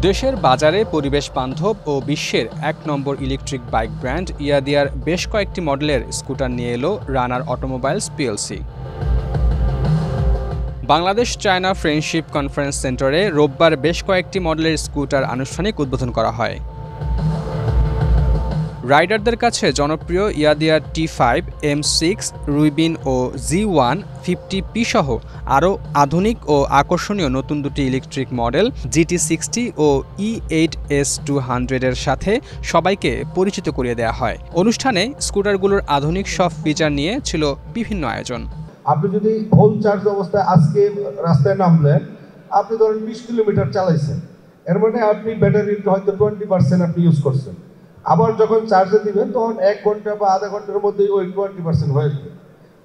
দেশের বাজারে পরিবেশ বান্ধব ও বিশ্বের এক নম্বর ইলেকট্রিক বাইক ব্র্যান্ড ইয়াদিয়ার বেশ কয়েকটি মডেলের স্কুটার নিয়ে এলো Runner Automobiles PLC. Bangladesh China friendship conference সেন্টারে রোববার বেশ কয়েকটি মডেলের স্কুটার আনুষ্ঠানিক উদ্বোধন করা হয়। রাইডারদের কাছে জনপ্রিয় ইয়াদিয়ার T5, M6, রুইবিন ও Z1 50P সহ আরও আধুনিক ও আকর্ষণীয় নতুন দুটি ইলেকট্রিক মডেল GT60 ও E8S200 এর সাথে সবাইকে পরিচিত করিয়ে দেওয়া হয়। অনুষ্ঠানে স্কুটারগুলোর আধুনিক সব ফিচার নিয়ে ছিল বিভিন্ন আয়োজন। আপনি যদি হোল চার্জ অবস্থায় আজকে রাস্তায় নামলেন, আপনি ধরেন 20 কিলোমিটার চালাইছেন, এর মানে আপনি ব্যাটারির হয়তো 20% আপনি ইউজ করছেন। আবার যখন চার্জে দিবেন তখন 1 ঘন্টা বা আধা ঘন্টার মধ্যেই ওই 20% হয়ে যাবে।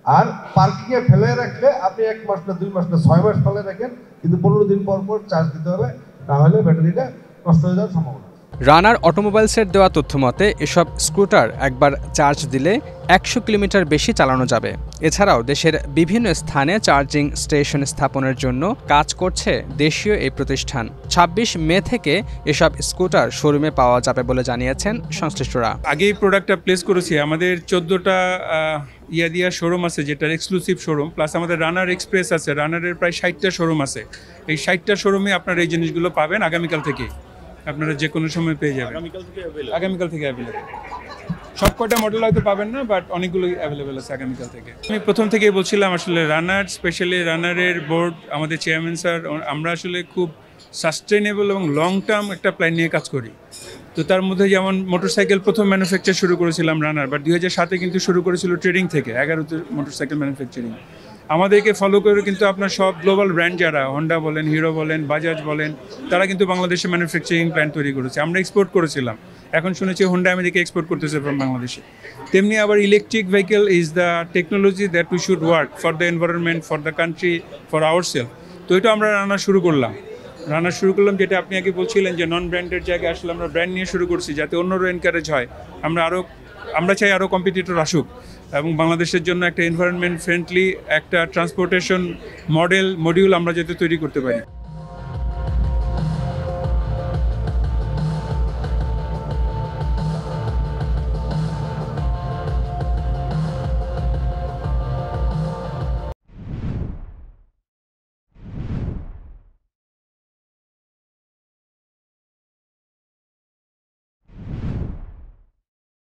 আর পার্কিংয়ে ফেলে রাখলে আপনি 1 মাস না 2 মাস না 6 মাস ফেলে রাখেন, কিন্তু 15 দিন পর পর চার্জ দিতে হবে, নাহলে ব্যাটারিটা নষ্ট হয়ে যাওয়ার সম্ভাবনা। রানার অটোমোবাইলসের দেওয়া তথ্য মতে এসব স্কুটার একবার চার্জ দিলে 100 কিলোমিটার বেশি চালানো যাবে। এছাড়াও দেশের বিভিন্ন স্থানে চার্জিং স্টেশন স্থাপনের জন্য কাজ করছে দেশীয় এই প্রতিষ্ঠান। 26 মে থেকে এসব স্কুটার শোরুমে পাওয়া যাবে বলে জানিয়েছেন সংশ্লিষ্টরা। আগেই প্রোডাক্টটা প্লেস করেছি। আমাদের 14টা ইয়াদিয়া শোরুম আছে, যেটার এক্সক্লুসিভ শোরুম, প্লাস আমাদের রানার এক্সপ্রেস আছে। রানারের প্রায় 60টা শোরুম আছে। এই 60টা শোরুমে আপনারা এই জিনিসগুলো পাবেন আগামীকাল থেকে। আপনারা যে কোনো সময় পেয়ে যাবেন। আগামীকাল থেকে অ্যাভেলেবেল। সব কয়টা মডেল হয়তো পাবেন না, বাট অনেকগুলোই অ্যাভেলেবেল আছে আগামীকাল থেকে। আমি প্রথম থেকেই বলছিলাম আসলে রানার, স্পেশালি রানারের বোর্ড, আমাদের চেয়ারম্যান স্যার, আমরা আসলে খুব সাস্টেনেবল এবং লং টার্ম একটা প্ল্যান নিয়ে কাজ করি। তো তার মধ্যে যেমন মোটরসাইকেল প্রথম ম্যানুফ্যাকচার শুরু করেছিলাম রানার, বাট 2007-এ কিন্তু শুরু করেছিল ট্রেডিং থেকে, 11তে মোটরসাইকেল ম্যানুফ্যাকচারিং। আমাদেরকে ফলো করে কিন্তু আপনার সব গ্লোবাল ব্র্যান্ড যারা হন্ডা বলেন, হিরো বলেন, বাজাজ বলেন, তারা কিন্তু বাংলাদেশে ম্যানুফ্যাকচারিং প্ল্যান্ট তৈরি করেছে। আমরা এক্সপোর্ট করেছিলাম, এখন শুনেছি হন্ডা আমেরিকা এক্সপোর্ট করতেছে ফ্রম বাংলাদেশে। তেমনি আবার electric vehicle is the technology that we should work for the environment, for the country, for our self. তো এটা আমরা রান্না শুরু করলাম, যেটা আপনি আগে বলছিলেন যে নন ব্র্যান্ডের জায়গায় আসলে আমরা ব্র্যান্ড নিয়ে শুরু করছি, যাতে অন্যরা এনকারেজ হয়। আমরা চাই আরও কম্পিটিটর আসুক এবং বাংলাদেশের জন্য একটা এনভায়রনমেন্ট ফ্রেন্ডলি একটা ট্রান্সপোর্টেশন মডিউল আমরা যাতে তৈরি করতে পারি।